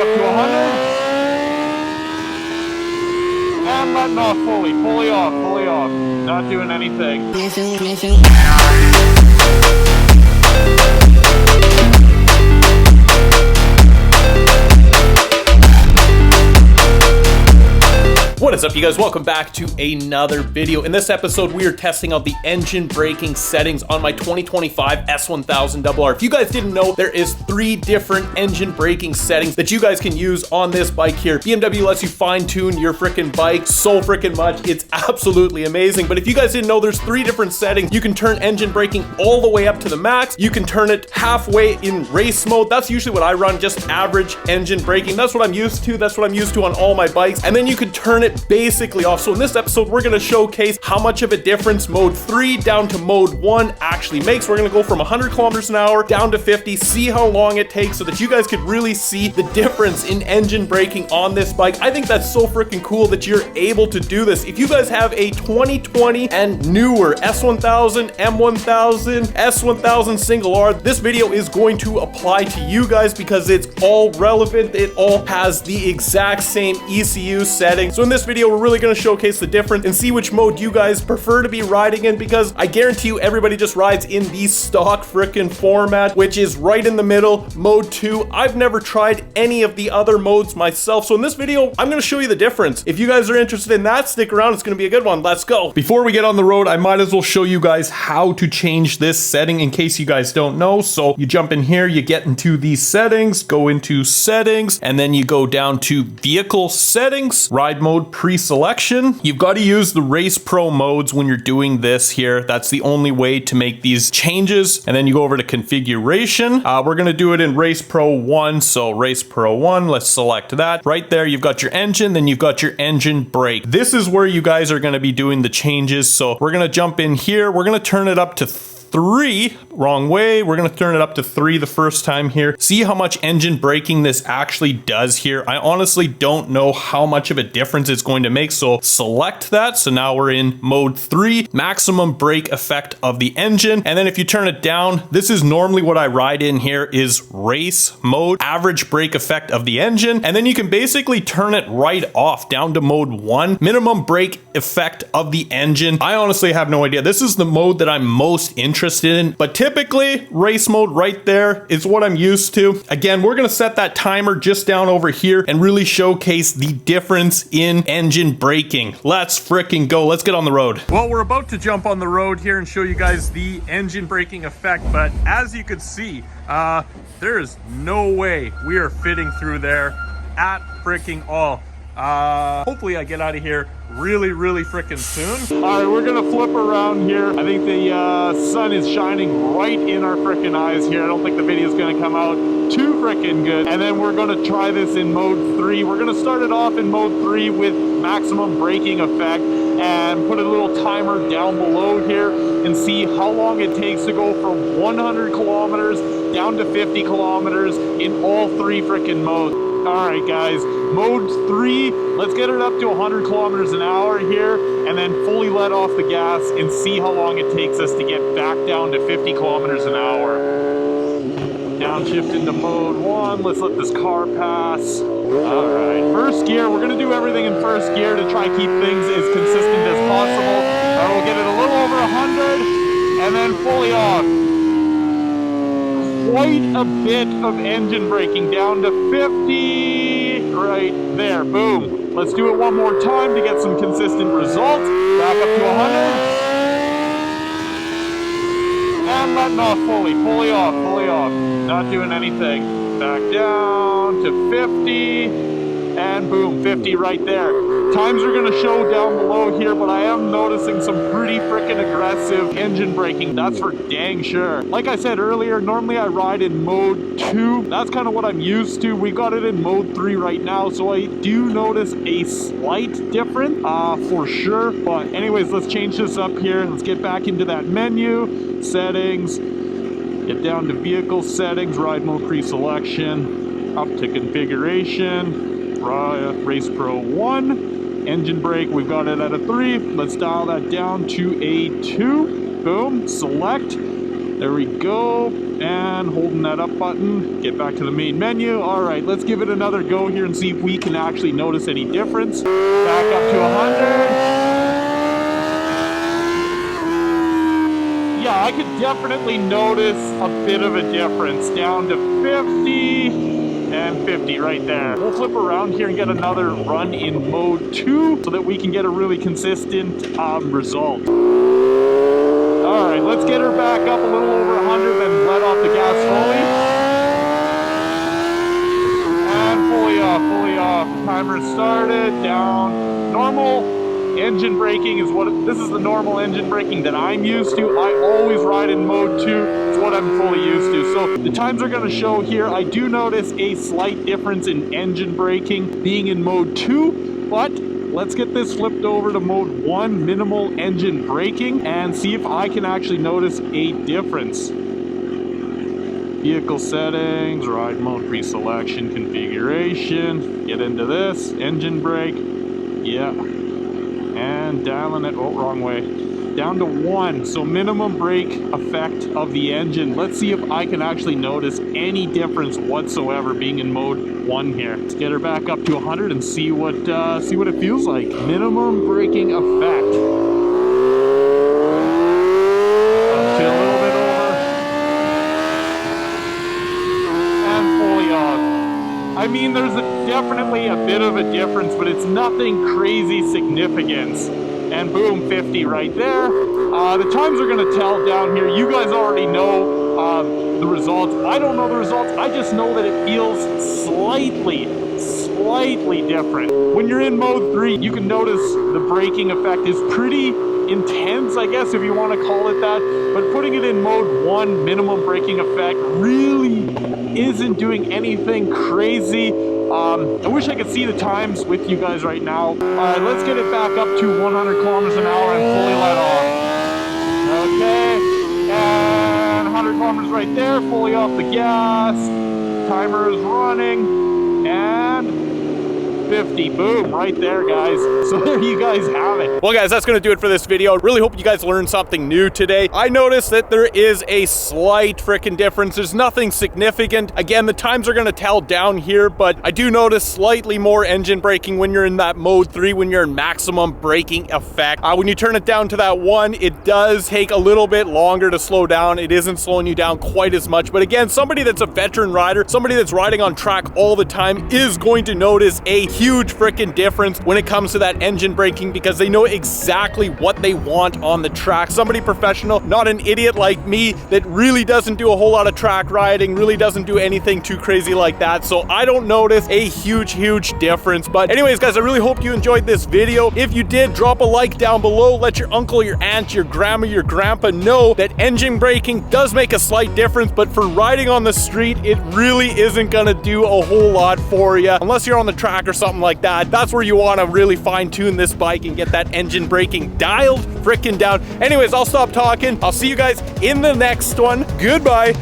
up to 100. And letting off fully off. Not doing anything. What is up, you guys? Welcome back to another video. In this episode, we are testing out the engine braking settings on my 2025 S1000RR. If you guys didn't know, there is 3 different engine braking settings that you guys can use on this bike here. BMW lets you fine-tune your freaking bike so freaking much. It's absolutely amazing. But if you guys didn't know, there's 3 different settings. You can turn engine braking all the way up to the max. You can turn it halfway in race mode. That's usually what I run, just average engine braking. That's what I'm used to. That's what I'm used to on all my bikes. And then you can turn it basically off. So in this episode, we're going to showcase how much of a difference mode 3 down to mode 1 actually makes. We're going to go from 100 kilometers an hour down to 50, see how long it takes so that you guys could really see the difference in engine braking on this bike. I think that's so freaking cool that you're able to do this. If you guys have a 2020 and newer S1000, M1000, S1000 single R, this video is going to apply to you guys because it's all relevant. It all has the exact same ECU settings. So in this video, we're really going to showcase the difference and see which mode you guys prefer to be riding in, because I guarantee you everybody just rides in the stock frickin' format, which is right in the middle, mode 2. I've never tried any of the other modes myself, so in this video, I'm going to show you the difference. If you guys are interested in that, stick around. It's going to be a good one. Let's go. Before we get on the road, I might as well show you guys how to change this setting in case you guys don't know. So you jump in here, you get into these settings, go into settings, and then you go down to vehicle settings, ride mode pre-selection. You've got to use the Race Pro modes when you're doing this here. That's the only way to make these changes. And then you go over to configuration. We're going to do it in Race Pro 1. So Race Pro 1, let's select that. Right there, you've got your engine, then you've got your engine brake. This is where you guys are going to be doing the changes. So we're going to jump in here. We're going to turn it up to 3, wrong way. We're going to turn it up to 3 the first time here. See how much engine braking this actually does here. I honestly don't know how much of a difference it's going to make. So select that. So now we're in mode 3, maximum brake effect of the engine. And then if you turn it down, this is normally what I ride in here is race mode, average brake effect of the engine. And then you can basically turn it right off down to mode 1, minimum brake effect of the engine. I honestly have no idea. This is the mode that I'm most interested in, but typically race mode right there is what I'm used to. Again, we're going to set that timer just down over here and really showcase the difference in engine braking. Let's freaking go. Let's get on the road. Well, we're about to jump on the road here and show you guys the engine braking effect, but as you can see, there is no way we are fitting through there at freaking all. Hopefully I get out of here really freaking soon. All right, we're gonna flip around here. I think the sun is shining right in our freaking eyes here. I don't think the video is gonna come out too freaking good. And then we're gonna try this in mode 3. We're gonna start it off in mode 3 with maximum braking effect and put a little timer down below here and see how long it takes to go from 100 kilometers down to 50 kilometers in all 3 freaking modes. All right, guys, mode 3, let's get it up to 100 kilometers an hour here and then fully let off the gas and see how long it takes us to get back down to 50 kilometers an hour. Downshift into mode 1, let's let this car pass. All right, first gear, we're gonna do everything in first gear to try keep things as consistent as possible. We'll get it a little over 100 and then fully off. Quite a bit of engine braking, down to 50, right there, boom. Let's do it one more time to get some consistent results. Back up to 100. And letting off fully off. Not doing anything. Back down to 50. And boom, 50 right there. Times are going to show down below here, but I am noticing some pretty freaking aggressive engine braking. That's for dang sure. Like I said earlier, normally I ride in mode 2. That's kind of what I'm used to. We got it in mode 3 right now, so I do notice a slight difference for sure. But anyways, let's change this up here. Let's get back into that menu, settings, get down to vehicle settings, ride mode pre-selection, up to configuration. Race Pro 1, engine brake, we've got it at a 3. Let's dial that down to a 2. Boom, select. There we go. And holding that up button, get back to the main menu. All right, let's give it another go here and see if we can actually notice any difference. Back up to 100. Yeah, I could definitely notice a bit of a difference. Down to 50 and 50 right there. We'll flip around here and get another run in mode 2 so that we can get a really consistent result. All right, let's get her back up a little over 100, then let off the gas fully. And fully off. Timer started, down. Normal engine braking is this is the normal engine braking that I'm used to. I always ride in mode 2. It's what I'm fully used to. So the times are going to show here. I do notice a slight difference in engine braking being in mode 2, but let's get this flipped over to mode 1, minimal engine braking, and see if I can actually notice a difference. Vehicle settings, ride mode pre-selection, configuration. Get into this, engine brake. Yeah. And dialing it, oh, wrong way. Down to 1, so minimum brake effect of the engine. Let's see if I can actually notice any difference whatsoever being in mode 1 here. Let's get her back up to 100 and see what it feels like. Minimum braking effect. Up to a little bit over. And fully off. I mean, there's definitely a bit of a difference, but it's nothing crazy significant. And boom, 50 right there. The times are going to tell down here. You guys already know the results. I don't know the results. I just know that it feels slightly different. When you're in mode 3, you can notice the braking effect is pretty intense, I guess, if you want to call it that. But putting it in mode 1, minimum braking effect, really isn't doing anything crazy. I wish I could see the times with you guys right now. All right, let's get it back up to 100 kilometers an hour and fully let off. Okay, and 100 kilometers right there, fully off the gas. Timer is running, and 50. Boom, right there, guys. So there you guys have it. Well, guys, that's going to do it for this video. Really hope you guys learned something new today. I noticed that there is a slight freaking difference. There's nothing significant. Again, the times are going to tell down here, but I do notice slightly more engine braking when you're in that mode 3, when you're in maximum braking effect. When you turn it down to that 1, it does take a little bit longer to slow down. It isn't slowing you down quite as much. But again, somebody that's a veteran rider, somebody that's riding on track all the time is going to notice a huge freaking difference when it comes to that engine braking, because they know exactly what they want on the track. Somebody professional, not an idiot like me that really doesn't do a whole lot of track riding, really doesn't do anything too crazy like that. So I don't notice a huge difference. But anyways, guys, I really hope you enjoyed this video. If you did, drop a like down below. Let your uncle, your aunt, your grandma, your grandpa know that engine braking does make a slight difference, but for riding on the street, it really isn't gonna do a whole lot for you unless you're on the track or something like that. That's where you want to really fine-tune this bike and get that engine braking dialed freaking down. Anyways, I'll stop talking. I'll see you guys in the next one. Goodbye.